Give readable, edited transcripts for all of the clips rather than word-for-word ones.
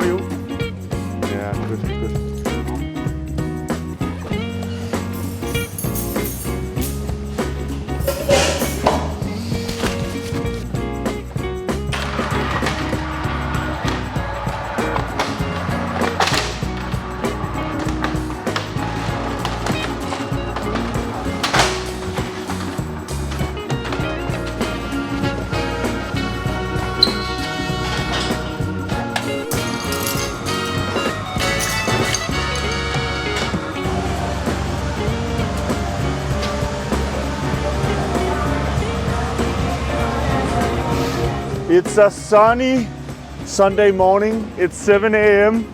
are you? Yeah, good, good. It's a sunny Sunday morning. It's 7 a.m.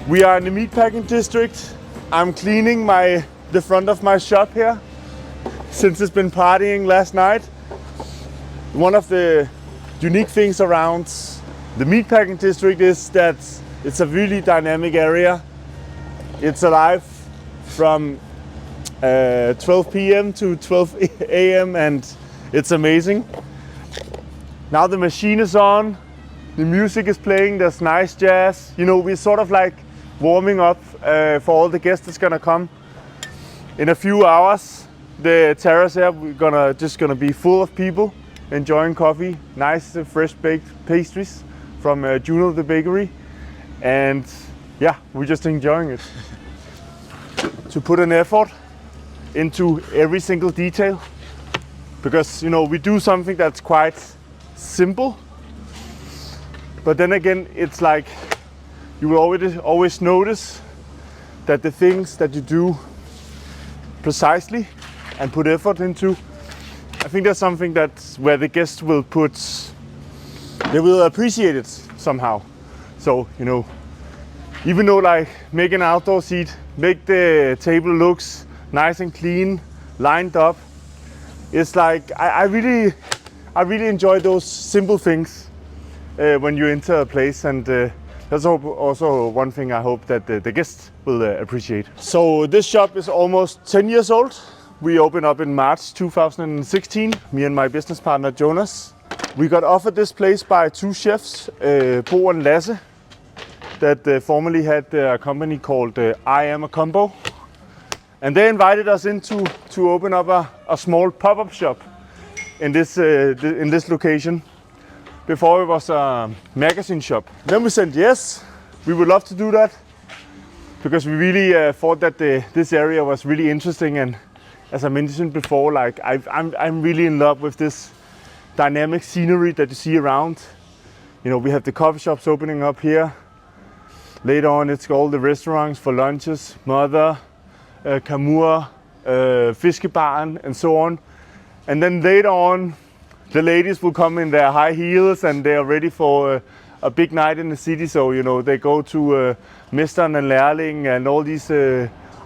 We are in the Meatpacking district. I'm cleaning the front of my shop here since it's been partying last night. One of the unique things around the Meatpacking district is that it's a really dynamic area. It's alive from 12 p.m. to 12 a.m. and it's amazing. Now the machine is on, the music is playing, there's nice jazz. You know, we're sort of like warming up for all the guests that's gonna come. In a few hours, the terrace here, just gonna be full of people enjoying coffee, nice fresh baked pastries from Juno the bakery. And yeah, we're just enjoying it. To put an effort into every single detail, because you know, we do something that's quite simple, but then again, it's like you will always notice that the things that you do precisely and put effort into, I think that's something that's where the guests will they will appreciate it somehow. So, you know, even though like make an outdoor seat, make the table looks nice and clean, lined up, it's like I really enjoy those simple things when you enter a place, and that's also one thing I hope that the guests will appreciate. So this shop is almost 10 years old. We opened up in March 2016, me and my business partner Jonas. We got offered this place by two chefs, Bo and Latte, that formerly had a company called I Am a Combo. And they invited us in to open up a small pop-up shop in this location. Before it was a magazine shop. Then we said yes, we would love to do that, because we really thought that this area was really interesting, and as I mentioned before, like I'm really in love with this dynamic scenery that you see around. You know, we have the coffee shops opening up here. Later on, it's all the restaurants for lunches, Mother, Kamur, Fiskebaren, and so on. And then later on, the ladies will come in their high heels and they are ready for a big night in the city. So, you know, they go to Mesteren and Lærling and all these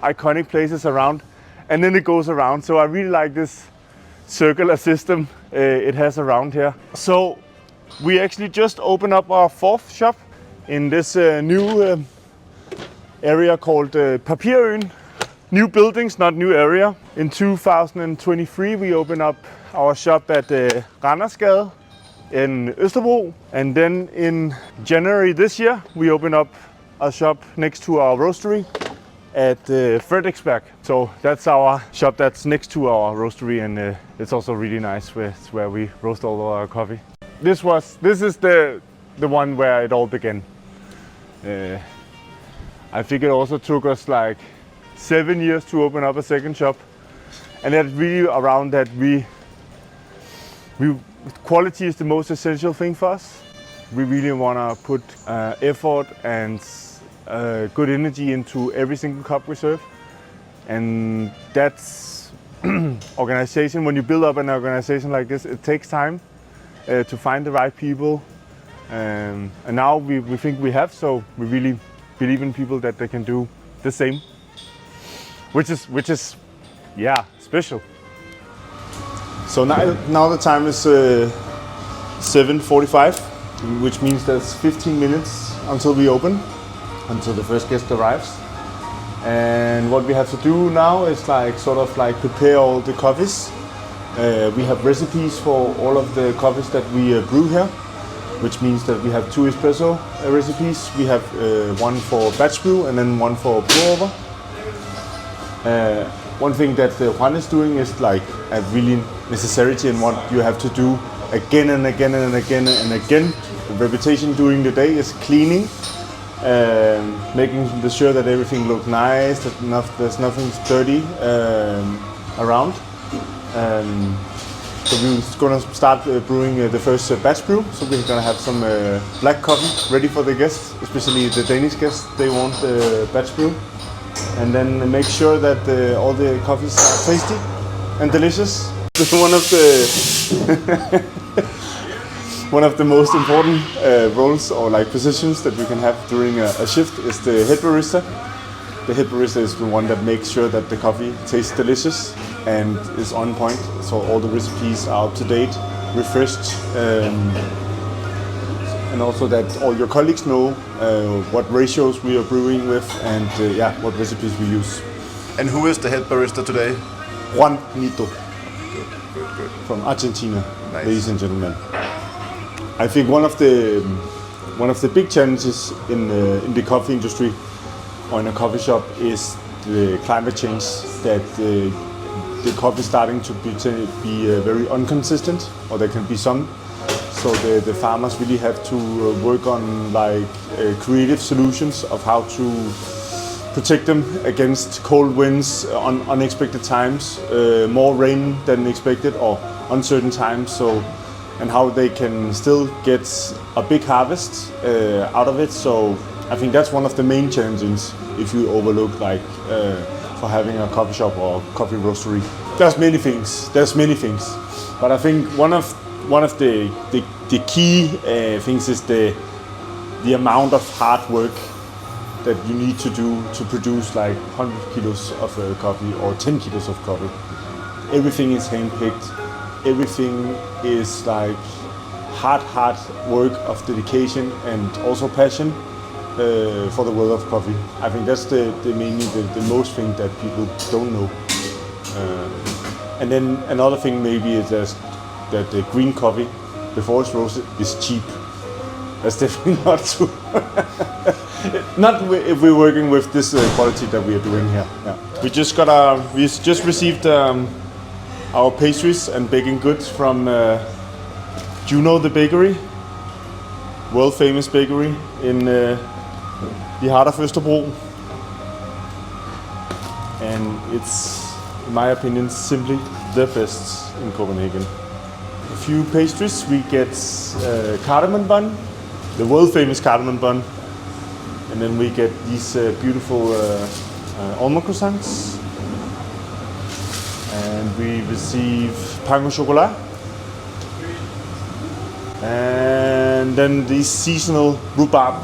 iconic places around. And then it goes around. So I really like this circular system it has around here. So we actually just opened up our fourth shop in this new area called Papirøen. New buildings, not new area. In 2023, we opened up our shop at Randersgade in Østerbro. And then in January this year, we opened up a shop next to our roastery at Frederiksberg. So that's our shop that's next to our roastery, and it's also really nice. It's where we roast all our coffee. This is the one where it all began. I think it also took us like 7 years to open up a second shop, and that's really around that quality is the most essential thing for us. We really want to put effort and good energy into every single cup we serve, and that's organization. When you build up an organization like this, it takes time to find the right people, and now we think we have, so we really believe in people that they can do the same. Which is, yeah, special. So now the time is 7:45, which means there's 15 minutes until we open, until the first guest arrives. And what we have to do now is prepare all the coffees. We have recipes for all of the coffees that we brew here. which means that we have 2 espresso recipes. We have one for batch brew and then one for pour over. One thing that Juan is doing is like a really necessity and what you have to do again and again and again and again. The reputation during the day is cleaning, making sure that everything looks nice, that there's nothing dirty around. So we're gonna start brewing the first batch brew. So we're gonna have some black coffee ready for the guests, especially the Danish guests. They want batch brew, and then make sure that all the coffees are tasty and delicious. One of the most important roles or like positions that you can have during a shift is the head barista. The head barista is the one that makes sure that the coffee tastes delicious and is on point. So all the recipes are up to date, refreshed, and also that all your colleagues know what ratios we are brewing with and what recipes we use. And who is the head barista today? Juan Nito. Good. From Argentina, Nice. Ladies and gentlemen. I think one of the big challenges in the coffee industry or in a coffee shop is the climate change, that the coffee is starting to be very inconsistent, or there can be some. So the farmers really have to work on like creative solutions of how to protect them against cold winds, unexpected times, more rain than expected or uncertain times. So, and how they can still get a big harvest out of it. So I think that's one of the main challenges if you overlook like for having a coffee shop or coffee roastery. There's many things, but I think one of the key things is the amount of hard work that you need to do to produce like 100 kilos of coffee or 10 kilos of coffee. Everything is hand-picked. Everything is like hard work of dedication and also passion for the world of coffee. I think that's mainly the most thing that people don't know. And then another thing maybe is that the green coffee before it's roasted is cheap. That's definitely not true. Not if we're working with this quality that we are doing here. Yeah. We just received our pastries and baking goods from Juno, the bakery, world famous bakery in the heart of Østerbro, and it's, in my opinion, simply the best in Copenhagen. A few pastries. We get cardamom bun, the world famous cardamom bun, and then we get these beautiful almond croissants. And we receive pain au chocolat. And then these seasonal rhubarb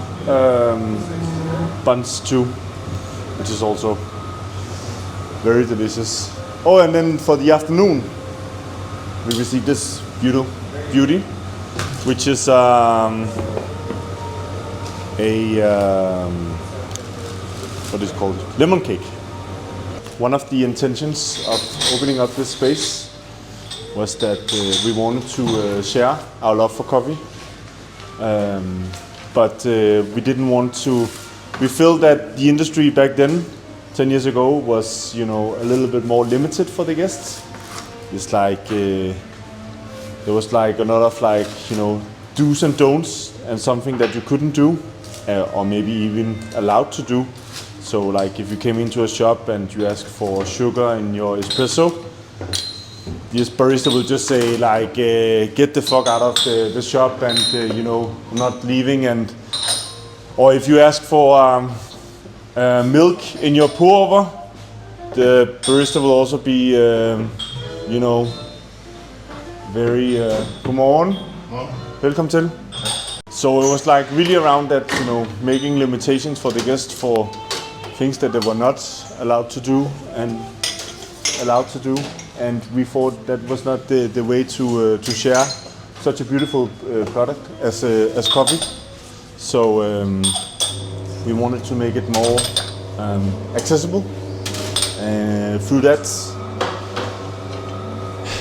buns too, which is also very delicious. Oh, and then for the afternoon, we receive this beauty, which is what is it called? Lemon cake. One of the intentions of opening up this space was that we wanted to share our love for coffee, but we didn't want to. We felt that the industry back then, 10 years ago, was a little bit more limited for the guests. It's like there was like a lot of do's and don'ts and something that you couldn't do, or maybe even allowed to do. So like if you came into a shop and you asked for sugar in your espresso, this barista will just say like, get the fuck out of the shop and not leaving. And or if you ask for milk in your pour over, the barista will also be very come on, welcome til. So it was like really around that, making limitations for the guests for things that they were not allowed to do and allowed to do, and we thought that was not the way to share such a beautiful product as coffee. So we wanted to make it more accessible through that.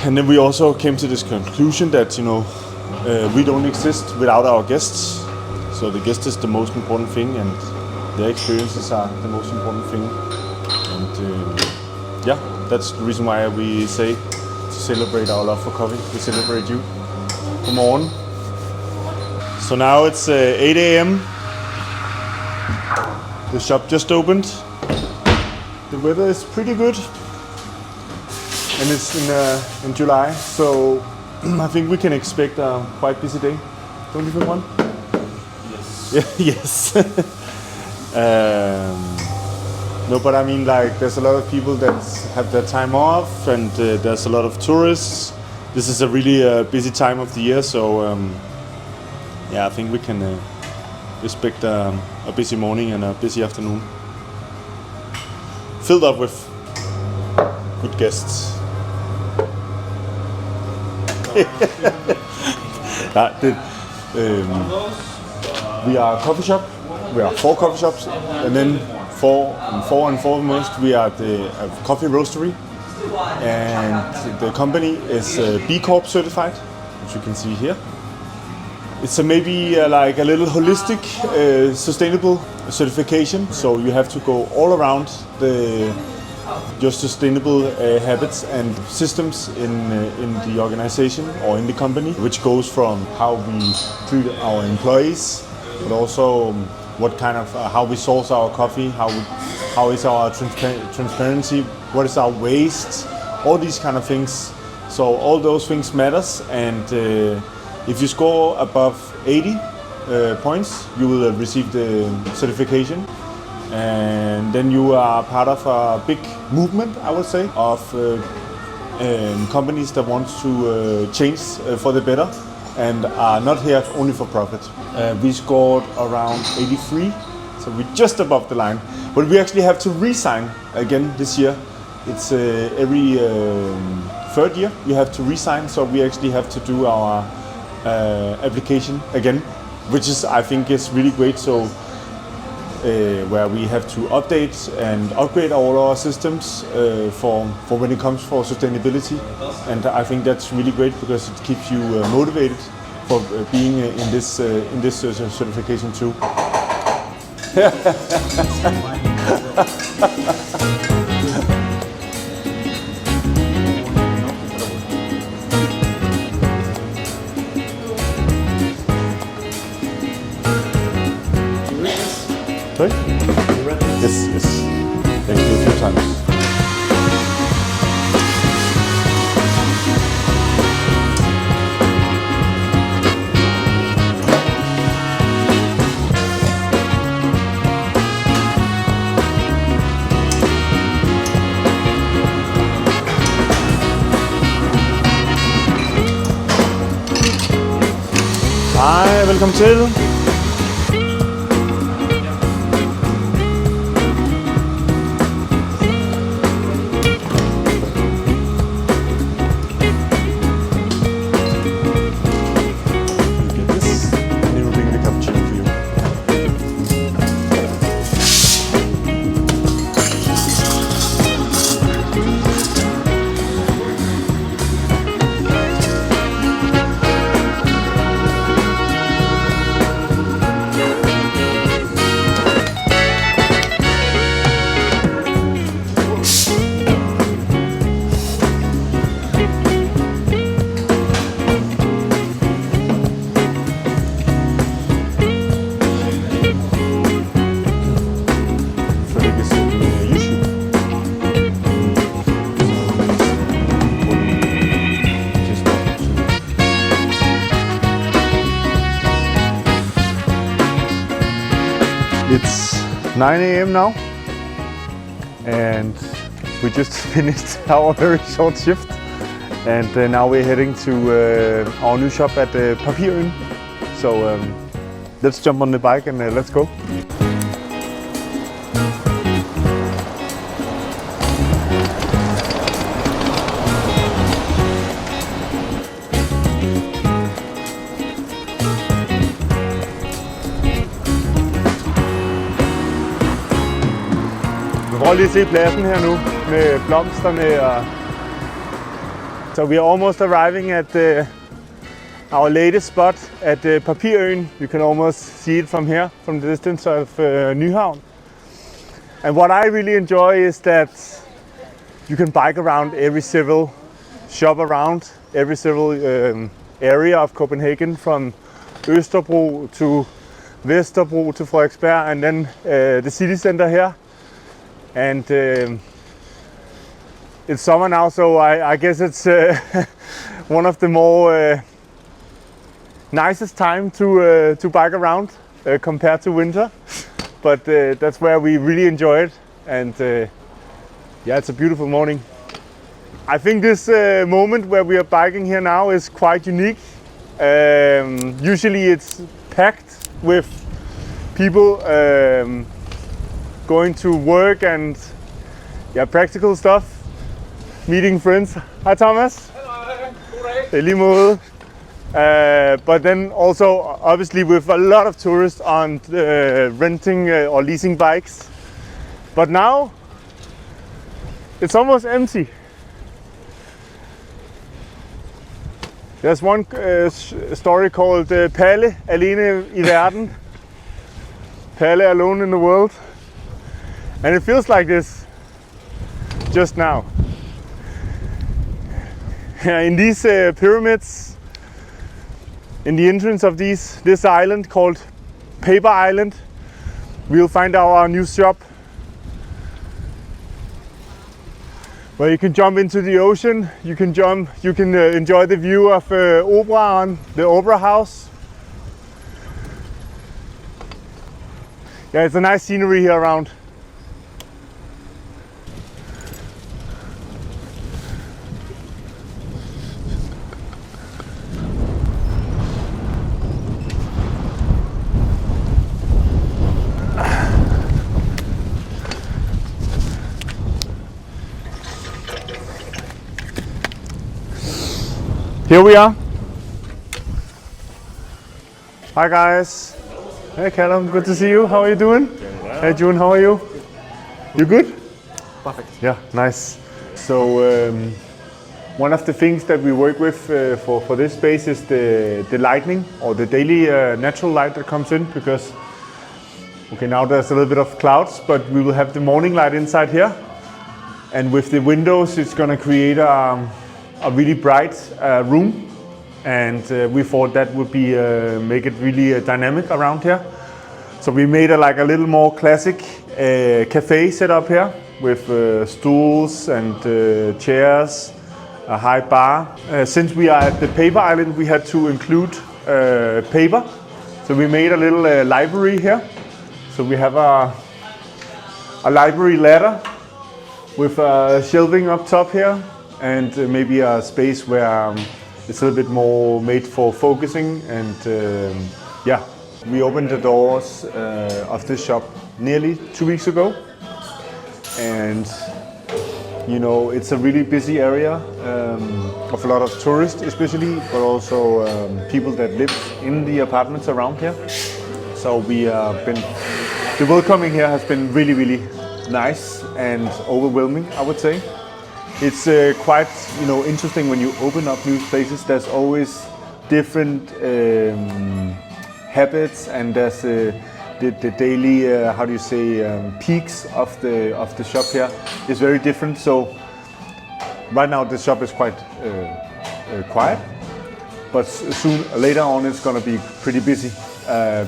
And then we also came to this conclusion that We don't exist without our guests. So the guest is the most important thing, and their experiences are the most important thing. And yeah, that's the reason why we say to celebrate our love for coffee. We celebrate you. Come on. So now it's 8 a.m. The shop just opened. The weather is pretty good, and it's in July, so I think we can expect a quite busy day. Don't you think one? Yes. Yes. No, but I mean, like, there's a lot of people that have their time off, and there's a lot of tourists. This is a really busy time of the year, so yeah, I think we can expect a busy morning and a busy afternoon. Filled up with good guests. We are a coffee shop. We are 4 coffee shops, and then four and foremost, we are the coffee roastery, and the company is B Corp certified, which you can see here. It's maybe like a little holistic, sustainable certification. So you have to go all around your sustainable habits and systems in the organization or in the company, which goes from how we treat our employees, but also what kind of how we source our coffee, how is our transparency, what is our waste, all these kind of things. So all those things matters, and if you score above 80 points, you will receive the certification, and then you are part of a big movement, I would say, of companies that want to change for the better and are not here only for profit. We scored around 83, so we're just above the line. But we actually have to re-sign again this year. It's every third year you have to re-sign, so we actually have to do our application again, which is, I think, is really great. So where we have to update and upgrade all our systems for when it comes for sustainability, and I think that's really great because it keeps you motivated for being in this certification too. Sorry? Yes, yes. Thank you a few times. Hej, velkommen til. It's 9 a.m. now, and we just finished our very short shift, and now we're heading to our new shop at Papirøen. So let's jump on the bike and let's go. Prøv lige at se pladsen her nu med blomsterne. So we are almost arriving at our latest spot at Papirøen. You can almost see it from here, from the distance of Nyhavn. And what I really enjoy is that you can bike around every civil shop around, every civil area of Copenhagen, from Østerbro to Vesterbro to Frederiksberg, and then the city center here. And it's summer now, so I guess it's one of the more nicest time to bike around compared to winter. But that's where we really enjoy it, and yeah, it's a beautiful morning. I think this moment where we are biking here now is quite unique. Usually it's packed with people going to work and practical stuff, meeting friends. Hi Thomas. Hello. I lige måde. But then also obviously with a lot of tourists on renting or leasing bikes. But now it's almost empty. There's one story called Palle alene i verden. Palle alone in the world. And it feels like this just now. In these pyramids, in the entrance of this island called Paper Island, we'll find our new shop where you can jump into the ocean. You can enjoy the view of Operan, the Opera House. Yeah, it's a nice scenery here around. Here we are. Hi guys. Hey Callum, good to see you. How are you doing? Well. Hey Juno, how are you? You good? Perfect. Yeah, nice. So one of the things that we work with for this space is the lighting, or the daily natural light that comes in, because okay, now there's a little bit of clouds, but we will have the morning light inside here, and with the windows it's going to create a really bright room, and we thought that would be make it really dynamic around here. So we made a little more classic cafe setup here with stools and chairs, a high bar. Since we are at the Paper Island, we had to include paper, so we made a little library here. So we have a library ladder with shelving up top here, and maybe a space where it's a little bit more made for focusing. And yeah, we opened the doors of this shop nearly 2 weeks ago, and you know, it's a really busy area of a lot of tourists especially, but also people that live in the apartments around here. So the welcoming here has been really, really nice and overwhelming, I would say. It's quite, you know, interesting when you open up new places. There's always different habits, and there's the daily, how do you say, peaks of the shop here is very different. So right now the shop is quite quiet, but later on it's gonna be pretty busy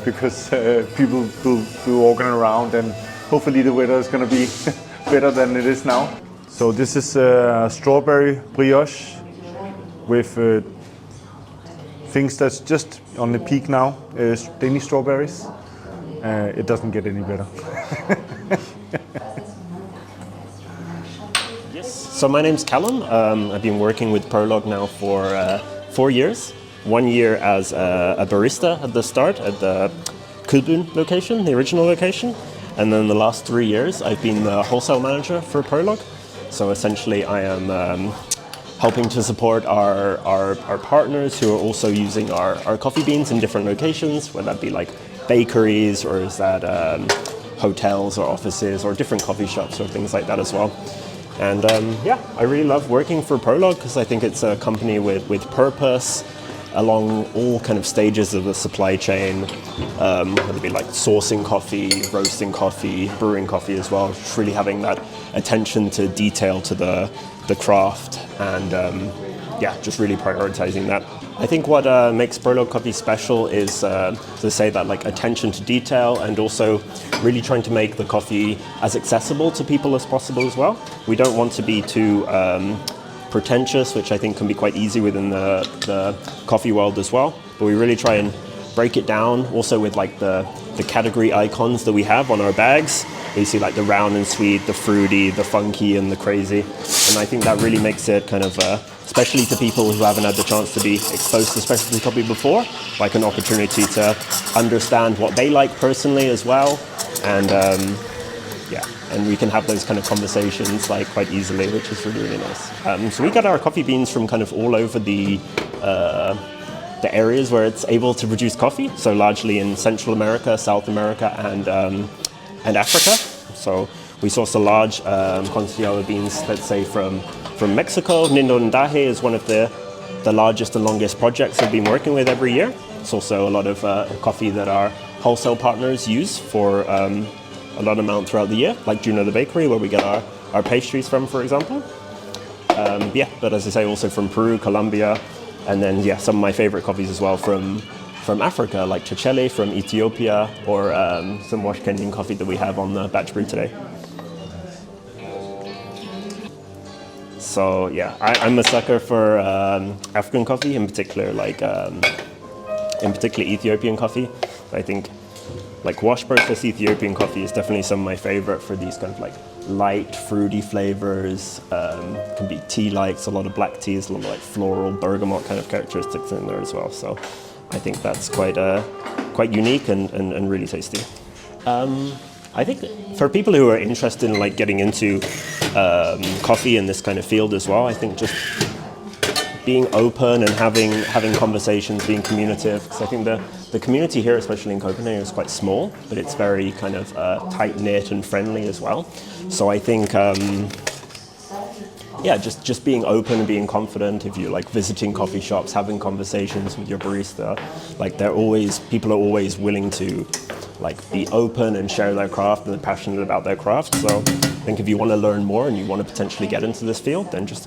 because people will be walking around, and hopefully the weather is gonna be better than it is now. So this is strawberry brioche with things that's just on the peak now, Danish strawberries. It doesn't get any better. Yes. So my name's Callum. I've been working with Prolog now for 4 years. 1 year as a barista at the start at the Kødbyen location, the original location. And then the last 3 years I've been the wholesale manager for Prolog. So essentially I am helping to support our partners who are also using our coffee beans in different locations, whether that be like bakeries, or is that hotels or offices or different coffee shops or things like that as well. And yeah, I really love working for Prolog because I think it's a company with purpose, along all kind of stages of the supply chain, whether it be like sourcing coffee, roasting coffee, brewing coffee as well, just really having that attention to detail to the craft, and just really prioritizing that. I think what makes Prolog Coffee special is to say that like attention to detail, and also really trying to make the coffee as accessible to people as possible as well. We don't want to be too pretentious, which I think can be quite easy within the coffee world as well. But we really try and break it down also with like the category icons that we have on our bags. You see like the round and sweet, the fruity, the funky and the crazy. And I think that really makes it kind of, especially to people who haven't had the chance to be exposed to specialty coffee before, like an opportunity to understand what they like personally as well. And and we can have those kind of conversations like quite easily, which is really, really nice. So we got our coffee beans from kind of all over the areas where it's able to produce coffee. So largely in Central America, South America, and Africa. So we source a large quantity of our beans, let's say from Mexico. Nindondahe is one of the largest and longest projects I've been working with every year. It's also a lot of coffee that our wholesale partners use for a lot of amount throughout the year, like Juno the bakery, where we get our pastries from, for example. But as I say, also from Peru, Colombia, and then some of my favorite coffees as well from Africa, like Chichele from Ethiopia, or some Wash Kenyan coffee that we have on the batch brew today. So I'm a sucker for African coffee, in particular, Ethiopian coffee. I think like wash process Ethiopian coffee is definitely some of my favorite for these kind of like light, fruity flavors. Can be tea-like, a lot of black teas, a lot of like floral, bergamot kind of characteristics in there as well. So I think that's quite unique and really tasty. I think for people who are interested in like getting into coffee in this kind of field as well, I think just being open and having conversations, being communicative, because I think the community here, especially in Copenhagen, is quite small, but it's very kind of tight-knit and friendly as well. So I think just being open and being confident. If you're like visiting coffee shops, having conversations with your barista, like people are always willing to like be open and share their craft and they're passionate about their craft. So I think if you want to learn more and you want to potentially get into this field, then just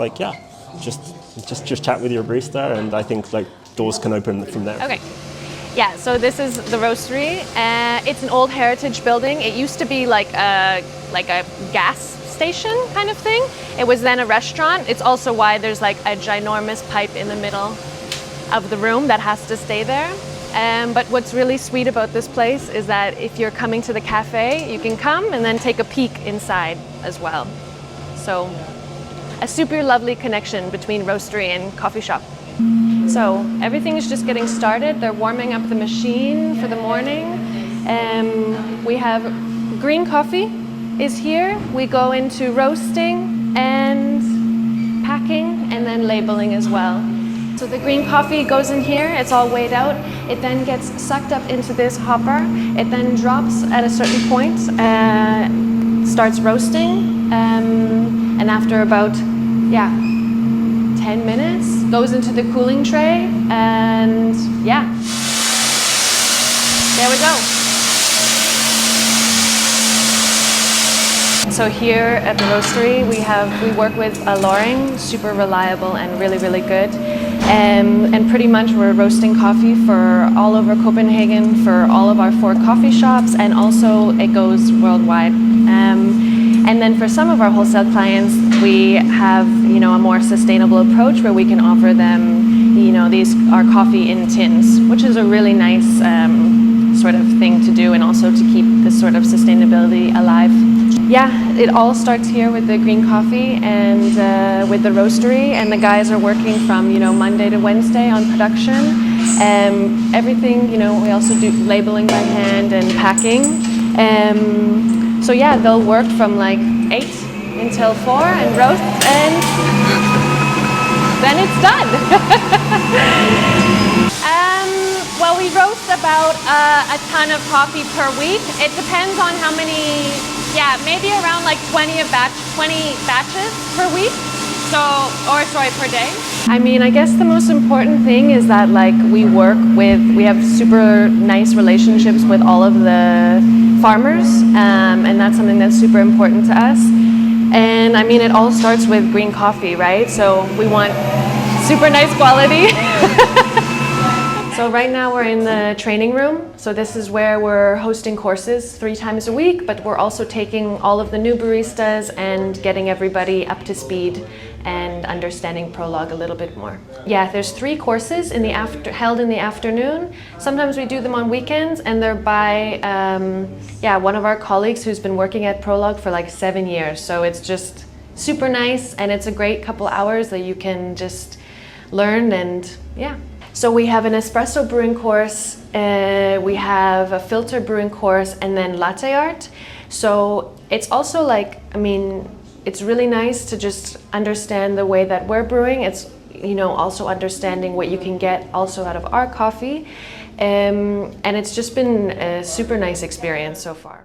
chat with your barista, and I think like doors can open from there. Okay. Yeah, so this is the Roastery. It's an old heritage building. It used to be like a gas station kind of thing. It was then a restaurant. It's also why there's like a ginormous pipe in the middle of the room that has to stay there. But what's really sweet about this place is that if you're coming to the cafe, you can come and then take a peek inside as well. So a super lovely connection between Roastery and coffee shop. So everything is just getting started. They're warming up the machine for the morning. We have green coffee is here. We go into roasting and packing and then labeling as well. So the green coffee goes in here, it's all weighed out. It then gets sucked up into this hopper. It then drops at a certain point, starts roasting, and after about 10 minutes, goes into the cooling tray, and there we go. So here at the Roastery, we work with a Loring, super reliable and really, really good. And pretty much we're roasting coffee for all over Copenhagen, for all of our 4 coffee shops, and also it goes worldwide. And then for some of our wholesale clients, we have a more sustainable approach where we can offer them our coffee in tins, which is a really nice sort of thing to do, and also to keep this sort of sustainability alive. It all starts here with the green coffee and with the Roastery, and the guys are working from Monday to Wednesday on production. Everything, we also do labeling by hand and packing. So they'll work from like 8 until 4 and roast, and then it's done. Well, we roast about a ton of coffee per week. It depends on how many, maybe around like 20 batches per week. Per day? I mean, I guess the most important thing is that like we have super nice relationships with all of the farmers, and that's something that's super important to us. And I mean, it all starts with green coffee, right? So we want super nice quality. So right now we're in the training room. So this is where we're hosting courses 3 times a week, but we're also taking all of the new baristas and getting everybody up to speed and understanding Prolog a little bit more. Yeah, there's 3 courses held in the afternoon. Sometimes we do them on weekends, and they're by one of our colleagues who's been working at Prolog for like 7 years. So it's just super nice, and it's a great couple hours that you can just learn and yeah. So we have an espresso brewing course, we have a filter brewing course, and then latte art. So it's also like, I mean, it's really nice to just understand the way that we're brewing. It's, you know, also understanding what you can get also out of our coffee. And it's just been a super nice experience so far.